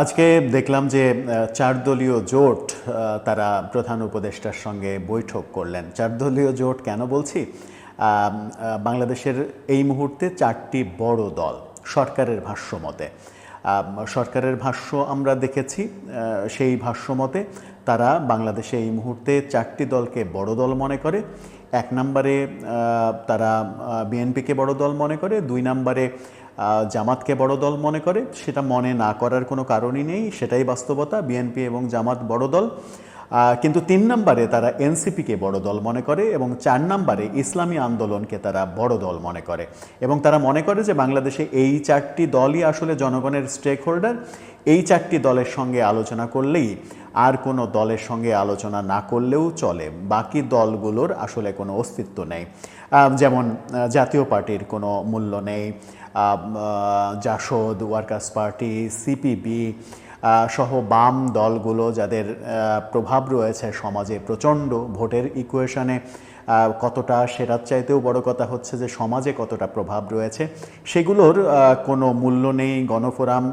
আজকে দেখলাম যে ৪ দলীয় জোট তারা প্রধান উপদেষ্টার সঙ্গে বৈঠক করলেন। ৪ দলীয় জোট কেন বলছি? বাংলাদেশের এই মুহূর্তে ৪টি বড় দল সরকারের ভাষ্যমতে। সরকারের ভাষ্য আমরা দেখেছি, সেই ভাষ্যমতে তারা বাংলাদেশে এই মুহূর্তে ৪টি দলকে বড় দল মনে করে। ১ নম্বরে তারা বিএনপিকে বড় দল মনে করে, ২ নম্বরে জামাতকে বড় দল মনে করে। সেটা মনে না করার কোনো কারণই নেই, সেটাই বাস্তবতা। বিএনপি এবং জামাত বড় দল। কিন্তু ৩ নম্বরে তারা এনসিপিকে বড় দল মনে করে এবং ৪ নম্বরে ইসলামী আন্দোলনকে তারা বড় দল মনে করে। এবং তারা মনে করে যে বাংলাদেশে এই ৪টি দলই আসলে জনগণের স্টেক হোল্ডার। এই ৪টি দলের সঙ্গে আলোচনা করলেই, আর কোনো দলের সঙ্গে আলোচনা না করলেও চলে। বাকি দলগুলোর আসলে কোনো অস্তিত্ব নেই। যেমন জাতীয় পার্টির কোনো মূল্য নেই, জাসদ, ওয়ার্কার্স পার্টি, সিপিবি সহ বাম দলগুলো যাদের প্রভাব রয়েছে সমাজে প্রচণ্ড, ভোটের ইকুয়েশনে কতটা, সেটার চাইতেও বড় কথা হচ্ছে যে সমাজে কতটা প্রভাব রয়েছে, সেগুলোর কোনো মূল্য নেই। গণফোরাম,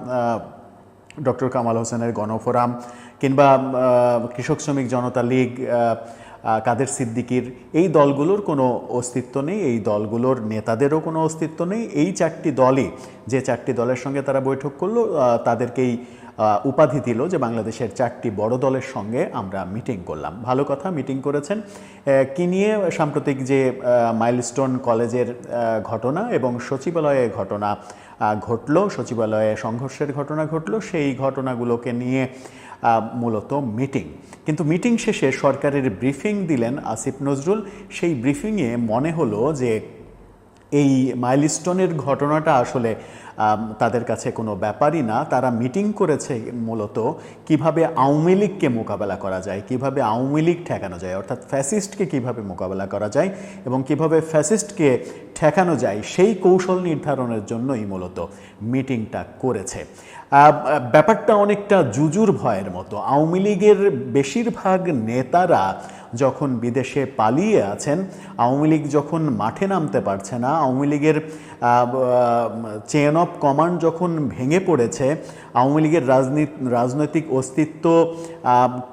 ডক্টর কামাল হোসেনের গণফোরাম, কিংবা কৃষক শ্রমিক জনতা লীগ, কাদের সিদ্দিকির, এই দলগুলোর কোনো অস্তিত্ব নেই। এই দলগুলোর নেতাদেরও কোনো অস্তিত্ব নেই। এই ৪টি দলই, যে ৪টি দলের সঙ্গে তারা বৈঠক করলো, তাদেরকেই উপাধি দিল যে বাংলাদেশের ৪টি বড় দলের সঙ্গে আমরা মিটিং করলাম। ভালো কথা, মিটিং করেছেন। কি নিয়ে? সাম্প্রতিক যে মাইলস্টোন কলেজের ঘটনা এবং সচিবালয়ে ঘটনা ঘটল, সচিবালয়ে সংঘর্ষের ঘটনা ঘটল, সেই ঘটনাগুলোকে নিয়ে মূলত মিটিং। কিন্তু মিটিং শেষে সরকারের ব্রিফিং দিলেন আসিফ নজরুল। সেই ব্রিফিংয়ে মনে হলো যে এই মাইলস্টোনের ঘটনাটা আসলে তাদের কাছে কোনো ব্যাপারই না। তারা মিটিং করেছে মূলত কিভাবে আওয়ামী লীগকে মোকাবেলা করা যায়, কিভাবে আওয়ামী লীগ ঠেকানো যায়, অর্থাৎ ফ্যাসিস্টকে কিভাবে মোকাবেলা করা যায় এবং কিভাবে ফ্যাসিস্টকে ঠেকানো যায়, সেই কৌশল নির্ধারণের জন্যই মূলত মিটিংটা করেছে। ব্যাপারটা অনেকটা জুজুর ভয়ের মতো। আওয়ামী লীগের বেশিরভাগ নেতারা যখন বিদেশে পালিয়ে আছেন, আওয়ামী লীগ যখন মাঠে নামতে পারছে না, আওয়ামী লীগের চেইন অফ কমান্ড যখন ভেঙে পড়েছে, আওয়ামী লীগের রাজনৈতিক অস্তিত্ব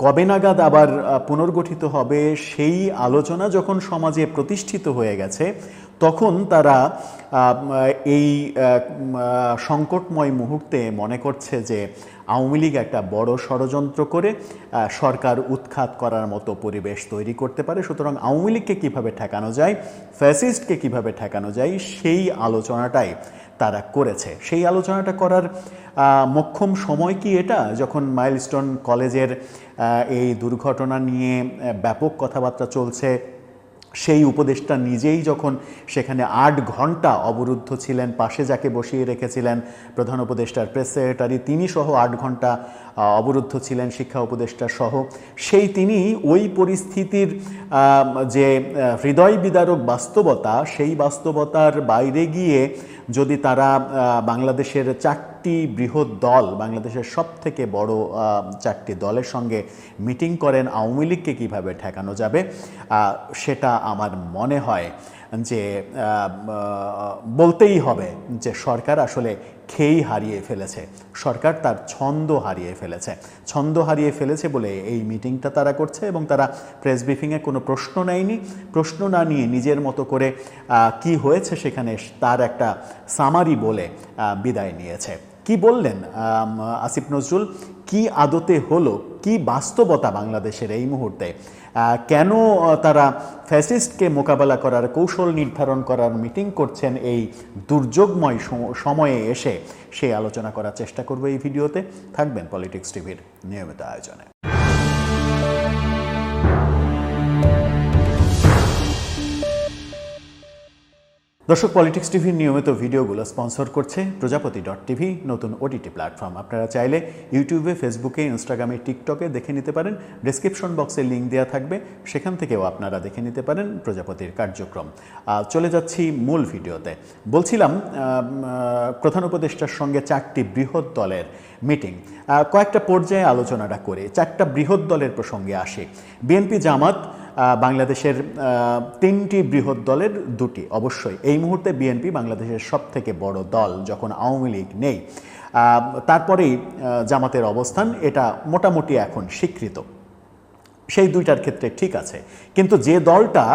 কবে নাগাদ আবার পুনর্গঠিত হবে, সেই আলোচনা যখন সমাজে প্রতিষ্ঠিত হয়ে গেছে, তখন তারা এই সংকটময় মুহূর্তে মনে করছে যে আওয়ামী লীগ একটা বড় ষড়যন্ত্র করে সরকার উৎখাত করার মতো পরিবেশ তৈরি করতে পারে। সুতরাং আওয়ামী লীগকে কীভাবে ঠেকানো যায়, ফ্যাসিস্টকে কীভাবে ঠেকানো যায়, সেই আলোচনাটাই তারা করেছে। সেই আলোচনাটা করার মোক্ষম সময় কি এটা? যখন মাইলস্টোন কলেজের এই দুর্ঘটনা নিয়ে ব্যাপক কথাবার্তা চলছে, সেই উপদেষ্টা নিজেই যখন সেখানে ৮ ঘন্টা অবরুদ্ধ ছিলেন, পাশে যাকে বসিয়ে রেখেছিলেন প্রধান উপদেষ্টার প্রেস সেক্রেটারি, তিনি সহ ৮ ঘন্টা অবরুদ্ধ ছিলেন, শিক্ষা উপদেষ্টা সহ, সেই তিনি ওই পরিস্থিতির যে হৃদয় বিদারক বাস্তবতা, সেই বাস্তবতার বাইরে গিয়ে যদি তারা বাংলাদেশের ৪টি বৃহৎ দল, বাংলাদেশের সবথেকে বড় ৪টি দলের সঙ্গে মিটিং করেন আওয়ামী লীগকে কীভাবে ঠেকানো যাবে, সেটা আমার মনে হয় যে বলতেই হবে যে সরকার আসলে খেই হারিয়ে ফেলেছে। সরকার তার ছন্দ হারিয়ে ফেলেছে। ছন্দ হারিয়ে ফেলেছে বলে এই মিটিংটা তারা করছে এবং তারা প্রেস ব্রিফিংয়ে কোনো প্রশ্ন নেয়নি। প্রশ্ন না নিয়ে নিজের মতো করে কি হয়েছে সেখানে তার একটা সামারি বলে বিদায় নিয়েছে। কি বললেন আসিফ নজরুল? কি আদতে হলো, কি বাস্তবতা বাংলাদেশের এই মুহূর্তে, কেন তারা ফ্যাসিস্টকে মোকাবেলা করার কৌশল নির্ধারণ করার মিটিং করছেন এই দুর্যোগময় সময়ে এসে, সেই আলোচনা করার চেষ্টা করব এই ভিডিওতে। থাকবেন পলিটিক্স টিভির নিয়মিত আয়োজনে। দর্শক, পলিটিক্স টিভির নিয়মিত ভিডিওগুলো স্পন্সর করছে প্রজাপতি.tv, নতুন ওটিটি প্ল্যাটফর্ম। আপনারা চাইলে ইউটিউবে, ফেসবুকে, ইনস্টাগ্রামে, টিকটকে দেখে নিতে পারেন। ডেসক্রিপশন বক্সে লিঙ্ক দেওয়া থাকবে, সেখান থেকেও আপনারা দেখে নিতে পারেন প্রজাপতির কার্যক্রম। চলে যাচ্ছি মূল ভিডিওতে। বলছিলাম প্রধান উপদেষ্টার সঙ্গে ৪টি বৃহৎ দলের মিটিং। কয়েকটা পর্যায়ে আলোচনাটা করে ৪টা বৃহৎ দলের প্রসঙ্গে আসে। বিএনপি, জামাত, বাংলাদেশের ৩টি বৃহৎ দলের 2টি। অবশ্যই এই মুহূর্তে বিএনপি বাংলাদেশের সবথেকে বড় দল, যখন আওয়ামী লীগ নেই। তারপরেই জামাতের অবস্থান এটা মোটামুটি এখন স্বীকৃত। সেই দুইটার ক্ষেত্রে ঠিক আছে, কিন্তু যে দলটা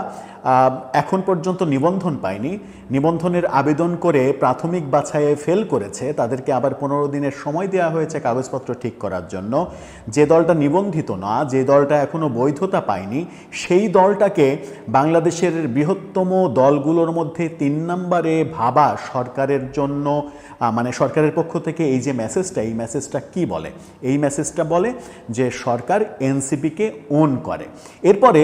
এখন পর্যন্ত নিবন্ধন পায়নি, নিবন্ধনের আবেদন করে প্রাথমিক বাছাইয়ে ফেল করেছে, তাদেরকে আবার 15 দিনের সময় দেওয়া হয়েছে কাগজপত্র ঠিক করার জন্য। যে দলটা নিবন্ধিত না, যে দলটা এখনও বৈধতা পায়নি, সেই দলটাকে বাংলাদেশের বৃহত্তম দলগুলোর মধ্যে 3 নম্বরে ভাবা সরকারের জন্য, মানে সরকারের পক্ষ থেকে এই যে মেসেজটা, এই মেসেজটা কি বলে? এই মেসেজটা বলে যে সরকার এনসিপিকে ওন করে। এরপরে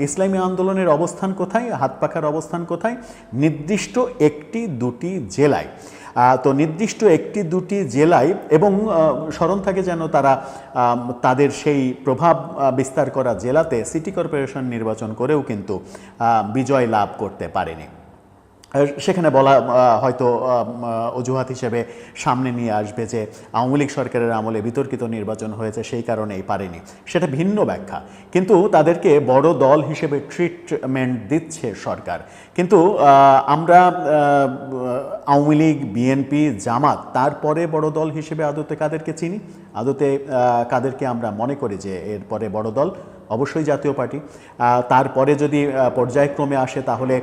ইসলামী আন্দোলনের অবস্থান কোথায়, হাত পাখার অবস্থান কোথায়? নির্দিষ্ট একটি দুটি জেলায়। তো নির্দিষ্ট একটি দুটি জেলায়, এবং স্মরণ থাকে যেন তারা তাদের সেই প্রভাব বিস্তার করা জেলাতে সিটি কর্পোরেশন নির্বাচন করেও কিন্তু বিজয় লাভ করতে পারেনি। সেখানে বলা হয়তো অজুহাত হিসেবে সামনে নিয়ে আসবে যে আওয়ামী লীগ সরকারের আমলে বিতর্কিত নির্বাচন হয়েছে, সেই কারণেই পারেনি। সেটা ভিন্ন ব্যাখ্যা, কিন্তু তাদেরকে বড় দল হিসেবে ট্রিটমেন্ট দিচ্ছে সরকার। কিন্তু আমরা আওয়ামী লীগ, বিএনপি, জামাত, তারপরে বড় দল হিসেবে আদতে কাদেরকে চিনি? আদতে কাদেরকে আমরা মনে করি যে এরপরে বড় দল? অবশ্যই জাতীয় পার্টি। তারপরে যদি পর্যায়ক্রমে আসে তাহলে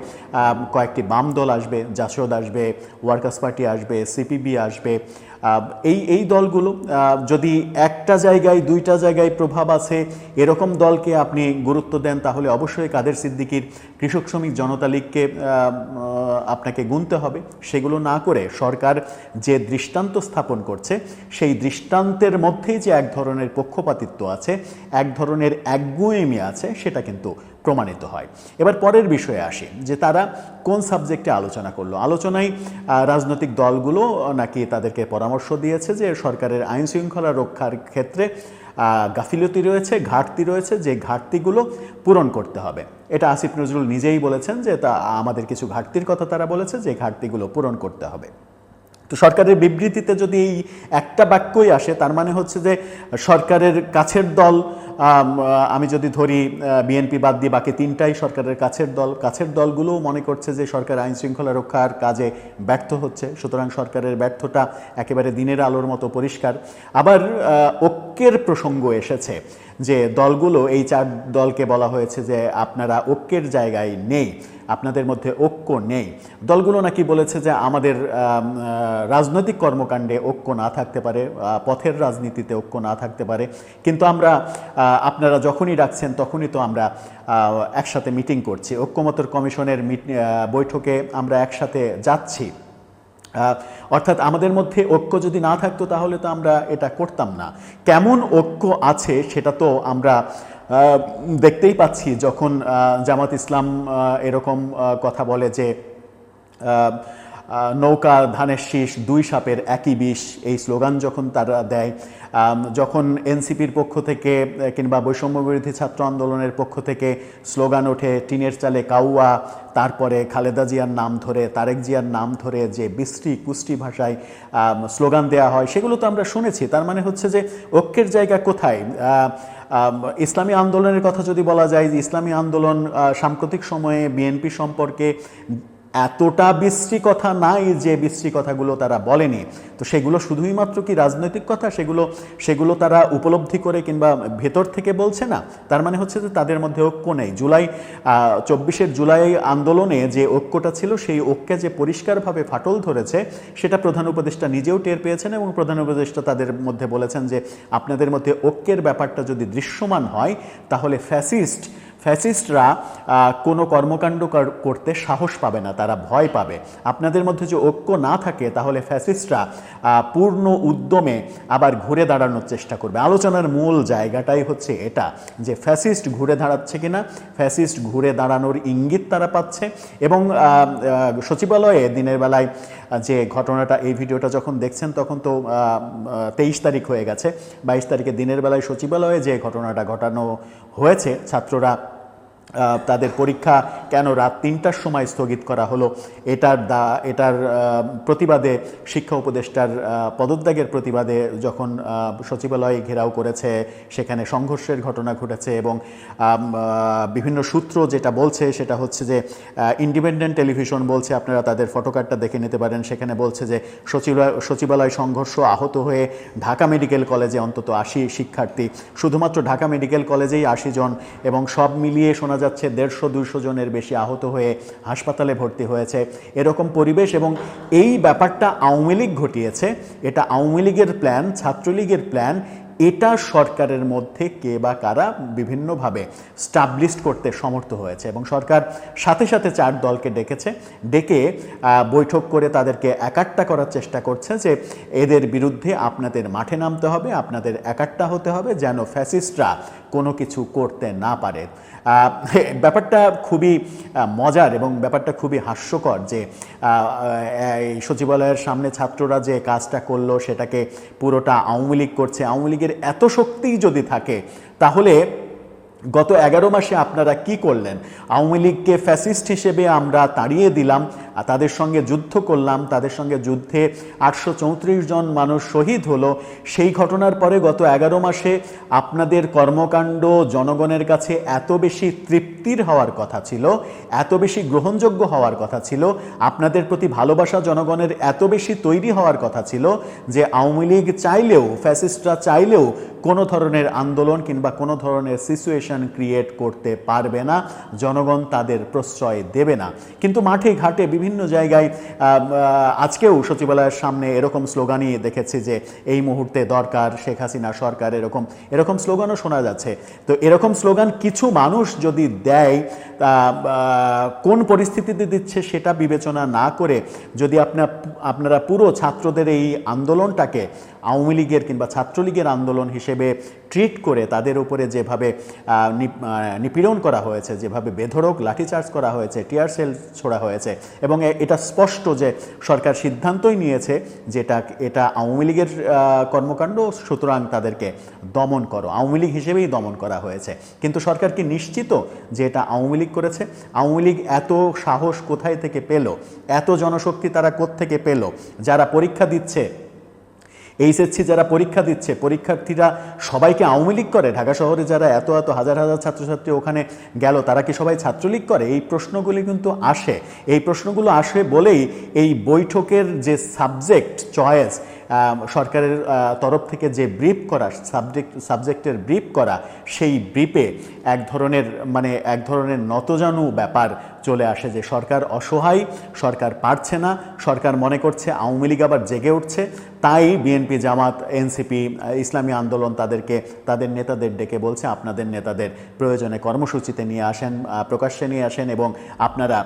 কয়েকটি বাম দল আসবে, জাসদ আসবে, ওয়ার্কার্স পার্টি আসবে, সিপিবি আসবে। এই দলগুলো যদি একটা জায়গায় দুইটা জায়গায় প্রভাব আছে এরকম দলকে আপনি গুরুত্ব দেন, তাহলে অবশ্যই কাদের সিদ্দিকীর কৃষক শ্রমিক জনতা লীগকে আপনাকে গুনতে হবে। সেগুলো না করে সরকার যে দৃষ্টান্ত স্থাপন করছে, সেই দৃষ্টান্তের মধ্যেই যে এক ধরনের পক্ষপাতিত্ব আছে, এক ধরনের একগুঁয়েমি আছে, সেটা কিন্তু প্রমাণিত হয়। এবার পরের বিষয়ে আসি, যে তারা কোন সাবজেক্টে আলোচনা করলো। আলোচনায় রাজনৈতিক দলগুলো নাকি তাদেরকে পরামর্শ দিয়েছে যে সরকারের আইন শৃঙ্খলা রক্ষার ক্ষেত্রে গাফিলতি রয়েছে, ঘাটতি রয়েছে, যে ঘাটতিগুলো পূরণ করতে হবে। এটা আসিফ নজরুল নিজেই বলেছেন যে তা আমাদের কিছু ঘাটতির কথা তারা বলেছে, যে ঘাটতিগুলো পূরণ করতে হবে। তো সরকারের বিবৃতিতে যদি এই একটা বাক্যই আসে, তার মানে হচ্ছে যে সরকারের কাছের দল, আমি যদি ধরি বিএনপি বাদ দিয়ে বাকি তিনটাই সরকারের কাছের দলগুলোও মনে করছে যে সরকার আইন শৃঙ্খলা রক্ষার কাজে ব্যর্থ হচ্ছে। সুতরাং সরকারের ব্যর্থতা একেবারে দিনের আলোর মতো পরিষ্কার। আবার ঐক্যের প্রসঙ্গ এসেছে, যে দলগুলো, এই 4 দলকে বলা হয়েছে যে আপনারা ঐক্যের জায়গায় নেই, আপনাদের মধ্যে ঐক্য নেই। দলগুলো নাকি বলেছে যে আমাদের রাজনৈতিক কর্মকাণ্ডে ঐক্য না থাকতে পারে, পথের রাজনীতিতে ঐক্য না থাকতে পারে, কিন্তু আমরা আপনারা যখনই ডাকছেন তখনই তো আমরা একসাথে মিটিং করছি, ঐক্যমত্য কমিশনের বৈঠকে আমরা একসাথে যাচ্ছি। অর্থাৎ আমাদের মধ্যে ঐক্য যদি না থাকতো তাহলে তো আমরা এটা করতাম না। কেমন ঐক্য আছে সেটা তো আমরা দেখতেই পাচ্ছি, যখন জামাত ইসলাম এরকম কথা বলে যে নৌকা ধানের শীষ, 2 সাপের একই বিষ, এই স্লোগান যখন তারা দেয়, যখন এনসিপির পক্ষ থেকে কিংবা বৈষম্য বিরোধী ছাত্র আন্দোলনের পক্ষ থেকে স্লোগান ওঠে টিনের চালে কাউয়া, তারপরে খালেদা জিয়ার নাম ধরে, তারেক জিয়ার নাম ধরে যে বিশ্রী কুষ্টি ভাষায় স্লোগান দেওয়া হয়, সেগুলো তো আমরা শুনেছি। তার মানে হচ্ছে যে ঐক্যের জায়গা কোথায়? ইসলামী আন্দোলনের কথা যদি বলা যায়, যে ইসলামী আন্দোলন সাম্প্রতিক সময়ে বিএনপি সম্পর্কে এতটা বিশ্রী কথা নাই যে বিশ্রী কথাগুলো তারা বলেনি। তো সেগুলো শুধুই মাত্র কি রাজনৈতিক কথা? সেগুলো তারা উপলব্ধি করে কিংবা ভেতর থেকে বলছে না? তার মানে হচ্ছে যে তাদের মধ্যে ঐক্য নেই। 24 জুলাই আন্দোলনে যে ঐক্যটা ছিল, সেই ঐক্যে যে পরিষ্কারভাবে ফাটল ধরেছে, সেটা প্রধান উপদেষ্টা নিজেও টের পেয়েছেন, এবং প্রধান উপদেষ্টা তাদের মধ্যে বলেছেন যে আপনাদের মধ্যে ঐক্যের ব্যাপারটা যদি দৃশ্যমান হয়, তাহলে ফ্যাসিস্টরা কোনো কর্মকাণ্ড করতে সাহস পাবে না, তারা ভয় পাবে। আপনাদের মধ্যে যে ঐক্য না থাকে, তাহলে ফ্যাসিস্টরা পূর্ণ উদ্যমে আবার ঘুরে দাঁড়ানোর চেষ্টা করবে। আলোচনার মূল জায়গাটাই হচ্ছে এটা, যে ফ্যাসিস্ট ঘুরে দাঁড়াচ্ছে কিনা, ফ্যাসিস্ট ঘুরে দাঁড়ানোর ইঙ্গিত তারা পাচ্ছে। এবং সচিবালয়ে দিনের বেলায় যে ঘটনাটা, এই ভিডিওটা যখন দেখছেন তখন তো 23 তারিখ হয়ে গেছে, 22 তারিখে দিনের বেলায় সচিবালয়ে যে ঘটনাটা ঘটানো হয়েছে, ছাত্ররা তাদের পরীক্ষা কেন রাত ৩টার সময় স্থগিত করা হলো, এটার প্রতিবাদে শিক্ষা উপদেষ্টার পদত্যাগের প্রতিবাদে যখন সচিবালয় ঘেরাও করেছে, সেখানে সংঘর্ষের ঘটনা ঘটেছে এবং বিভিন্ন সূত্র যেটা বলছে সেটা হচ্ছে যে ইন্ডিপেন্ডেন্ট টেলিভিশন বলছে, আপনারা তাদের ফটোকার্ডটা দেখে নিতে পারেন, সেখানে বলছে যে সচিবালয় সংঘর্ষ, আহত হয়ে ঢাকা মেডিকেল কলেজে অন্তত ৮০ শিক্ষার্থী, শুধুমাত্র ঢাকা মেডিকেল কলেজেই ৮০ জন, এবং সব মিলিয়ে শোনা যাচ্ছে ১৫০-২০০ জনের বেশি আহত হয়ে হাসপাতালে ভর্তি হয়েছে, এরকম পরিবেশ। এবং এই ব্যাপারটা আওয়ামী লীগ ঘটিয়েছে, এটা আওয়ামী লীগের প্ল্যান, ছাত্রলীগের প্ল্যান, এটা সরকারের মধ্যে কে বা কারা বিভিন্নভাবে স্টাবলিশড করতে সমর্থ হয়েছে। এবং সরকার সাথে সাথে ৪ দলকে ডেকে বৈঠক করে তাদেরকে একাট্টা করার চেষ্টা করছে যে এদের বিরুদ্ধে আপনাদের মাঠে নামতে হবে, আপনাদের একাট্টা হতে হবে যেন ফ্যাসিস্টরা কোনো কিছু করতে না পারে। ব্যাপারটা খুবই মজার এবং ব্যাপারটা খুবই হাস্যকর যে সচিবালয়ের সামনে ছাত্ররা যে কাজটা করলো সেটাকে পুরোটা আওয়ামী লীগ করছে। আওয়ামী লীগের এত শক্তিই যদি থাকে তাহলে গত ১১ মাসে আপনারা কি করলেন? আওয়ামী লীগকে ফ্যাসিস্ট হিসেবে আমরা তাড়িয়ে দিলাম, তাদের সঙ্গে যুদ্ধ করলাম, তাদের সঙ্গে যুদ্ধে ৮৩৪ জন মানুষ শহীদ হলো। সেই ঘটনার পরে গত ১১ মাসে আপনাদের কর্মকাণ্ড জনগণের কাছে এত বেশি তৃপ্তির হওয়ার কথা ছিল, এত বেশি গ্রহণযোগ্য হওয়ার কথা ছিল, আপনাদের প্রতি ভালোবাসা জনগণের এত বেশি তৈরি হওয়ার কথা ছিল যে আওয়ামী লীগ চাইলেও, ফ্যাসিস্টরা চাইলেও কোনো ধরনের আন্দোলন কিংবা কোনো ধরনের সিচুয়েশন ক্রিয়েট করতে পারবে না, জনগণ তাদের প্রশ্রয় দেবে না। কিন্তু মাঠে ঘাটে বিভিন্ন জায়গায় আজকেও সচিবালয়ের সামনে এরকম স্লোগানই দেখেছি যে এই মুহূর্তে দরকার শেখ হাসিনা সরকার, এরকম স্লোগানও শোনা যাচ্ছে। তো এরকম স্লোগান কিছু মানুষ যদি দেয়, কোন পরিস্থিতিতে দিচ্ছে সেটা বিবেচনা না করে যদি আপনারা পুরো ছাত্রদের এই আন্দোলনটাকে আওয়ামী লীগের কিংবা ছাত্রলীগের আন্দোলন হিসেবে ট্রিট করে তাদের উপরে যেভাবে নিপীড়ন করা হয়েছে, যেভাবে বেধড়ক লাঠিচার্জ করা হয়েছে, টিয়ার সেল ছোড়া হয়েছে, এবং এটা স্পষ্ট যে সরকার সিদ্ধান্তই নিয়েছে যে এটা আওয়ামী লীগের কর্মকাণ্ড, সুতরাং তাদেরকে দমন করো, আওয়ামী লীগ হিসেবেই দমন করা হয়েছে। কিন্তু সরকার কি নিশ্চিত যে এটা আওয়ামী লীগ করেছে? আওয়ামী লীগ এত সাহস কোথায় থেকে পেল, এত জনশক্তি তারা কোত্থেকে পেল? যারা পরীক্ষা দিচ্ছে, এইচএসসি যারা পরীক্ষা দিচ্ছে, পরীক্ষার্থীরা সবাইকে আওয়ামী লীগ করে? ঢাকা শহরে যারা এত হাজার হাজার ছাত্রছাত্রী ওখানে গেল, তারা কি সবাই ছাত্রলীগ করে? এই প্রশ্নগুলি কিন্তু আসে। এই প্রশ্নগুলো আসে বলেই এই বৈঠকের যে সাবজেক্ট চয়েস, সরকারের তরফ থেকে যে ব্রিফ করা, সাবজেক্টের ব্রিফ করা, সেই ব্রিফে এক ধরনের নতজানু ব্যাপার চলে আসে যে সরকার অসহায়, সরকার পারছে না, সরকার মনে করছে আওয়ামী লীগ আবার জেগে উঠছে, তাই বিএনপি, জামাত, এনসিপি, ইসলামী আন্দোলন তাদের নেতাদের ডেকে বলছে আপনাদের নেতাদের প্রয়োজনে কর্মসূচিতে নিয়ে আসেন, প্রকাশ্যে নিয়ে আসেন এবং আপনারা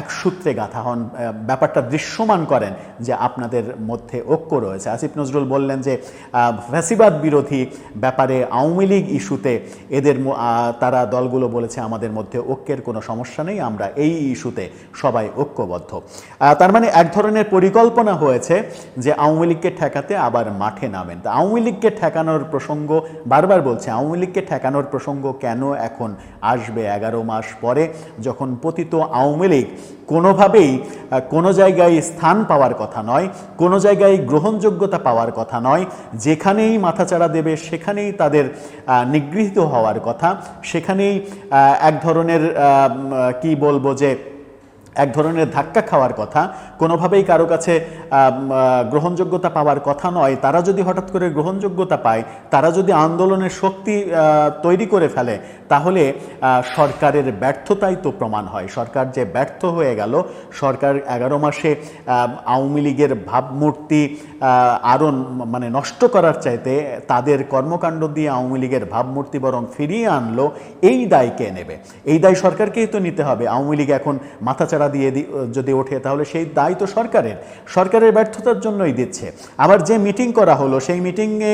এক সূত্রে গাঁথা হন, ব্যাপারটা দৃশ্যমান করেন যে আপনাদের মধ্যে ঐক্য রয়েছে। আসিফ নজরুল বললেন যে ফ্যাসিবাদ বিরোধী ব্যাপারে আওয়ামী লীগ ইস্যুতে তারা দলগুলো বলেছে আমাদের মধ্যে ঐক্যের কোনো সমস্যা নেই, আমরা এই ইস্যুতে সবাই ঐক্যবদ্ধ। তার মানে এক ধরনের পরিকল্পনা হয়েছে যে আওয়ামী লীগকে ঠেকাতে আবার মাঠে নামেন। তা আওয়ামী লীগকে ঠেকানোর প্রসঙ্গ, বারবার বলছে, আওয়ামী লীগকে ঠেকানোর প্রসঙ্গ কেন এখন আসবে 11 মাস পরে, যখন পতিত আওয়ামী লীগ কোনোভাবেই কোনো জায়গায় স্থান পাওয়ার কথা নয়, কোনো জায়গায় গ্রহণযোগ্যতা পাওয়ার কথা নয়, যেখানেই মাথাচাড়া দেবে সেখানেই তাদের নিগৃহীত হওয়ার কথা, সেখানেই এক ধরনের কি বলবো যে এক ধরনের ধাক্কা খাওয়ার কথা, কোনোভাবেই কারো কাছে গ্রহণযোগ্যতা পাওয়ার কথা নয়। তারা যদি হঠাৎ করে গ্রহণযোগ্যতা পায়, তারা যদি আন্দোলনের শক্তি তৈরি করে ফেলে, তাহলে সরকারের ব্যর্থতাই তো প্রমাণ হয়। সরকার যে ব্যর্থ হয়ে গেল, সরকার 11 মাসে আওয়ামী লীগের ভাবমূর্তি আরও নষ্ট করার চাইতে তাদের কর্মকাণ্ড দিয়ে আওয়ামী লীগের ভাবমূর্তি বরং ফিরিয়ে আনলো, এই দায় কে নেবে? এই দায় সরকারকেই তো নিতে হবে। আওয়ামী লীগ এখন মাথাচাড়া দিয়ে যদি ওঠে তাহলে সেই দায় তো সরকারের ব্যর্থতার জন্যই দিচ্ছে। আবার যে মিটিং করা হলো, সেই মিটিংয়ে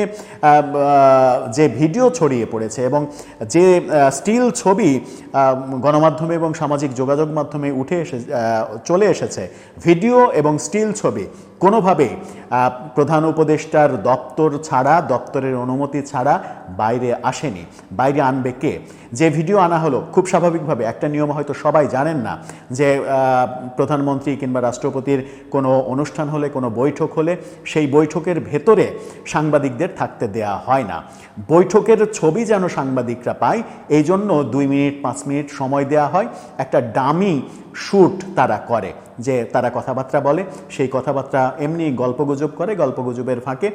যে ভিডিও ছড়িয়ে পড়েছে এবং যে স্টিল ছবি গণমাধ্যমে এবং সামাজিক যোগাযোগ মাধ্যমে চলে এসেছে, ভিডিও এবং স্টিল ছবি কোনোভাবে প্রধান উপদেষ্টার দপ্তর ছাড়া, দপ্তরের অনুমতি ছাড়া বাইরে আসেনি। বাইরে আনবে কে? যে ভিডিও আনা হলো, খুব স্বাভাবিকভাবে একটা নিয়ম হয়তো সবাই জানেন না যে প্রধানমন্ত্রী কিংবা রাষ্ট্রপতির কোনো অনুষ্ঠান হলে, কোনো বৈঠক হলে সেই বৈঠকের ভেতরে সাংবাদিকদের থাকতে দেয়া হয় না। বৈঠকের ছবি যেন সাংবাদিকরা পায়, এই জন্য 2 মিনিট 5 মিনিট সময় দেয়া হয়। একটা ডামি শ্যুট তারা করে, যে তারা কথাবার্তা বলে, সেই কথাবার্তা এমনি গল্পগুজব করে, গল্পগুজবের ফাঁকে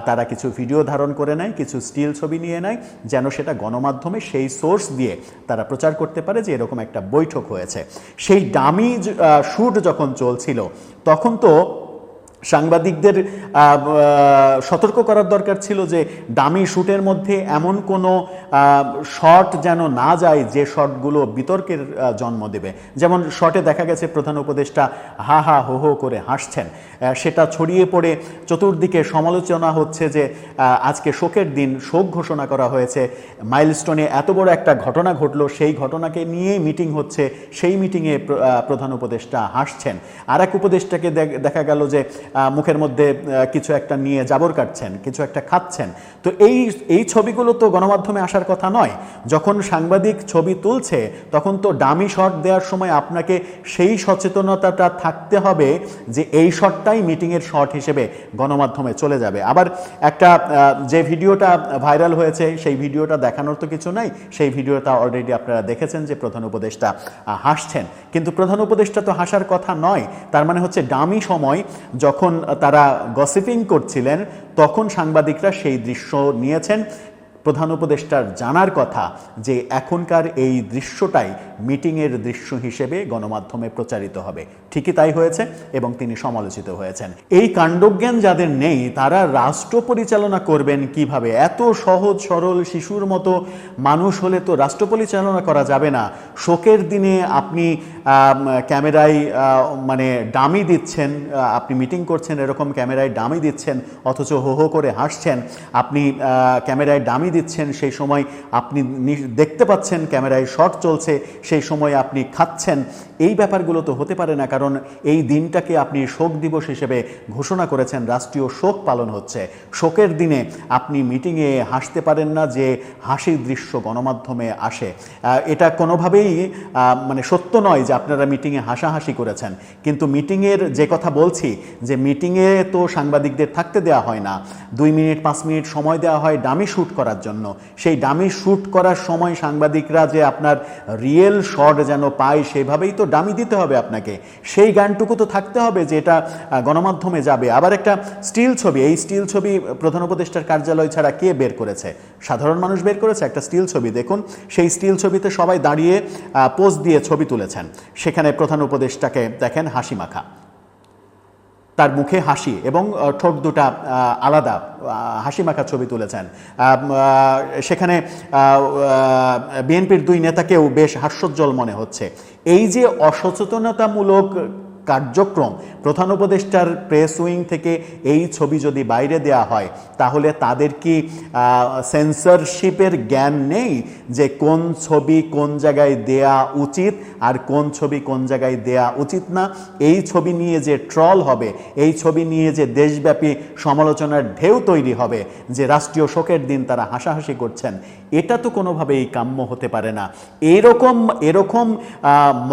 তারা কিছু ভিডিও ধারণ করে নেয়, কিছু স্টিল ছবি নিয়ে নেয়, যেন সেটা গণমাধ্যমে সেই সোর্স দিয়ে তারা প্রচার করতে পারে যে এরকম একটা বৈঠক হয়েছে। সেই ডামি শ্যুট যখন চলছিল তখন তো সাংবাদিকদের সতর্ক করার দরকার ছিল যে ডামি শ্যুটের মধ্যে এমন কোনো শট যেন না যায় যে শটগুলো বিতর্কের জন্ম দেবে। যেমন শটে দেখা গেছে প্রধান উপদেষ্টা হা হা হো হো করে হাসছেন, সেটা ছড়িয়ে পড়ে চতুর্দিকে সমালোচনা হচ্ছে যে আজকে শোকের দিন, শোক ঘোষণা করা হয়েছে, মাইলস্টোনে এত বড় একটা ঘটনা ঘটলো, সেই ঘটনাকে নিয়েই মিটিং হচ্ছে, সেই মিটিংয়ে প্রধান উপদেষ্টা হাসছেন। আর এক উপদেষ্টাকে দেখা গেল যে মুখের মধ্যে কিছু একটা নিয়ে জাবর কাটছেন, কিছু একটা খাচ্ছেন। তো এই ছবিগুলো তো গণমাধ্যমে আসার কথা নয়। যখন সাংবাদিক ছবি তুলছে তখন তো ডামি শট দেওয়ার সময় আপনাকে সেই সচেতনতাটা থাকতে হবে যে এই শটটাই মিটিংয়ের শট হিসেবে গণমাধ্যমে চলে যাবে। আবার একটা যে ভিডিওটা ভাইরাল হয়েছে সেই ভিডিওটা দেখানোর তো কিছু নাই, সেই ভিডিওটা অলরেডি আপনারা দেখেছেন যে প্রধান উপদেষ্টা হাসছেন, কিন্তু প্রধান উপদেষ্টা তো হাসার কথা নয়। তার মানে হচ্ছে ডামি সময় যখন তারা গসিপিং করছিলেন তখন সাংবাদিকরা সেই দৃশ্য নিয়েছেন। প্রধান উপদেষ্টার জানার কথা যে এখনকার এই দৃশ্যটাই মিটিংয়ের দৃশ্য হিসেবে গণমাধ্যমে প্রচারিত হবে। ঠিকই তাই হয়েছে এবং তিনি সমালোচিত হয়েছেন। এই কাণ্ডজ্ঞান যাদের নেই তারা রাষ্ট্র পরিচালনা করবেন কিভাবে? এত সহজ সরল শিশুর মতো মানুষ হলে তো রাষ্ট্র পরিচালনা করা যাবে না। শোকের দিনে আপনি ক্যামেরায় মানে ডামি দিচ্ছেন, আপনি মিটিং করছেন এরকম ক্যামেরায় ডামি দিচ্ছেন, অথচ হো হো করে হাসছেন। আপনি ক্যামেরায় ডামি দিচ্ছেন, সেই সময় আপনি দেখতে পাচ্ছেন ক্যামেরায় শট চলছে, সেই সময় আপনি খাচ্ছেন। এই ব্যাপারগুলো তো হতে পারে না, কারণ এই দিনটাকে আপনি শোক দিবস হিসেবে ঘোষণা করেছেন, রাষ্ট্রীয় শোক পালন হচ্ছে। শোকের দিনে আপনি মিটিংয়ে হাসতে পারেন না যে হাসির দৃশ্য গণমাধ্যমে আসে। এটা কোনোভাবেই মানে সত্য নয় যে আপনারা মিটিংয়ে হাসাহাসি করেছেন, কিন্তু মিটিংয়ের যে কথা বলছি যে মিটিংয়ে তো সাংবাদিকদের থাকতে দেওয়া হয় না, 2 মিনিট 5 মিনিট সময় দেওয়া হয় ডামি শ্যুট করার জন্য। সেই ডামি শ্যুট করার সময় সাংবাদিকরা যে আপনার রিয়েল শট যেন পায় সেভাবেই তো ডামি দিতে হবে আপনাকে, সেই গানটুকু তো থাকতে হবে যে এটা গণমাধ্যমে যাবে। আবার একটা স্টিল ছবি, এই স্টিল ছবি প্রধান উপদেষ্টার কার্যালয় ছাড়া কে বের করেছে? সাধারণ মানুষ বের করেছে একটা স্টিল ছবি। দেখুন সেই স্টিল ছবিতে সবাই দাঁড়িয়ে পোজ দিয়ে ছবি তুলেছেন, সেখানে প্রধান উপদেষ্টাকে দেখেন হাসি মাখা, তার মুখে হাসি এবং ঠোঁট দুটা আলাদা, হাসি মাখা ছবি তুলেছেন। সেখানে বিএনপির 2 নেতাকেও বেশ হাস্যোজ্জ্বল মনে হচ্ছে। এই যে অসচেতনতামূলক কার্যক্রম, প্রধান উপদেষ্টার প্রেস উইং থেকে এই ছবি যদি বাইরে দেয়া হয় তাহলে তাদের কি সেন্সরশিপের জ্ঞান নেই যে কোন ছবি কোন জায়গায় দেয়া উচিত আর কোন ছবি কোন জায়গায় দেয়া উচিত না? এই ছবি নিয়ে যে ট্রল হবে, এই ছবি নিয়ে যে দেশব্যাপী সমালোচনার ঢেউ তৈরি হবে যে রাষ্ট্রীয় শোকের দিন তারা হাসাহাসি করছেন, এটা তো কোনোভাবেই কাম্য হতে পারে না। এরকম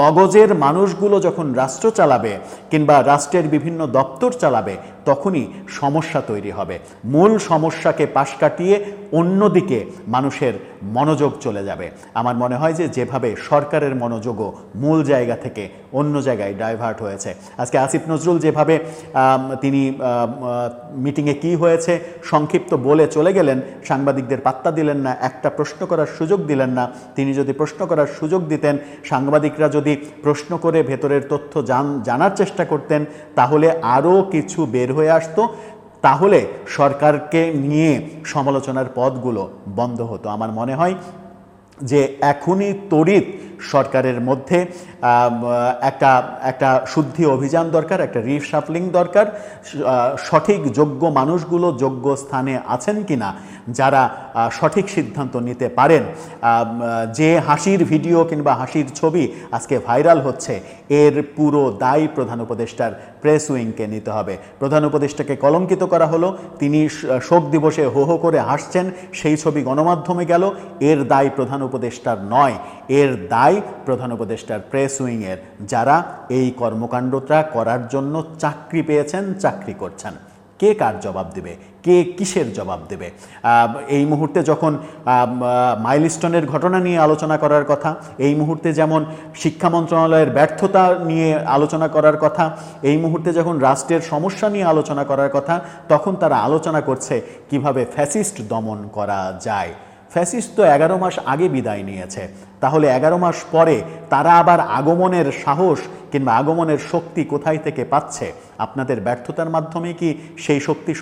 মগজের মানুষগুলো যখন রাষ্ট্র চালাবে কিংবা রাষ্ট্রের বিভিন্ন দপ্তর চালাবে তখনই সমস্যা তৈরি হবে। মূল সমস্যাকে পাশ কাটিয়ে অন্যদিকে মানুষের মনোযোগ চলে যাবে। আমার মনে হয় যে যেভাবে সরকারের মনোযোগও মূল জায়গা থেকে অন্য জায়গায় ডাইভার্ট হয়েছে। আজকে আসিফ নজরুল যেভাবে তিনি মিটিংয়ে কি হয়েছে সংক্ষিপ্ত বলে চলে গেলেন, সাংবাদিকদের পাত্তা দিলেন না, একটা প্রশ্ন করার সুযোগ দিলেন না। তিনি যদি প্রশ্ন করার সুযোগ দিতেন, সাংবাদিকরা যদি প্রশ্ন করে ভেতরের তথ্য জানার চেষ্টা করতেন, তাহলে আরও কিছু বের হয়ে আসতো, তাহলে সরকারকে নিয়ে সমালোচনার পথগুলো বন্ধ হতো। আমার মনে হয় যে এখনই তড়িৎ সরকারের মধ্যে একটা একটা শুদ্ধি অভিযান দরকার, একটা রিশাফলিং দরকার। সঠিক যোগ্য মানুষগুলো যোগ্য স্থানে আছেন কিনা, যারা সঠিক সিদ্ধান্ত নিতে পারেন। যে হাসির ভিডিও কিংবা হাসির ছবি আজকে ভাইরাল হচ্ছে, এর পুরো দায় প্রধান উপদেষ্টার প্রেস উইংকে নিতে হবে। প্রধান উপদেষ্টাকে কলঙ্কিত করা হলো, তিনি শোক দিবসে হো হো করে হাসছেন, সেই ছবি গণমাধ্যমে গেল, এর দায় প্রধান উপদেষ্টার নয়, এর দায় প্রধান উপদেষ্টার প্রেস উইংয়ের, যারা এই কর্মকাণ্ডটা করার জন্য চাকরি পেয়েছেন, চাকরি করছেন। কে কার জবাব দেবে, কে কিসের জবাব দেবে? এই মুহূর্তে যখন মাইলস্টোনের ঘটনা নিয়ে আলোচনা করার কথা, এই মুহূর্তে যেমন শিক্ষা মন্ত্রণালয়ের ব্যর্থতা নিয়ে আলোচনা করার কথা, এই মুহূর্তে যখন রাষ্ট্রের সমস্যা নিয়ে আলোচনা করার কথা, তখন তারা আলোচনা করছে কিভাবে ফ্যাসিস্ট দমন করা যায়। ফ্যাসিস্ট তো 11 মাস আগে বিদায় নিয়েছে, তাহলে 11 মাস পরে তারা আবার আগমনের সাহস কিংবা আগমনের শক্তি কোথায় থেকে পাচ্ছে? আপনাদের ব্যর্থতার মাধ্যমে কি সেই শক্তি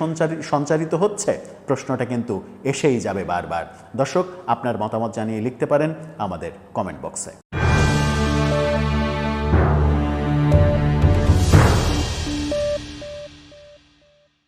সঞ্চারিত হচ্ছে? প্রশ্নটা কিন্তু এসেই যাবে বারবার। দর্শক, আপনার মতামত জানিয়ে লিখতে পারেন আমাদের কমেন্ট বক্সে।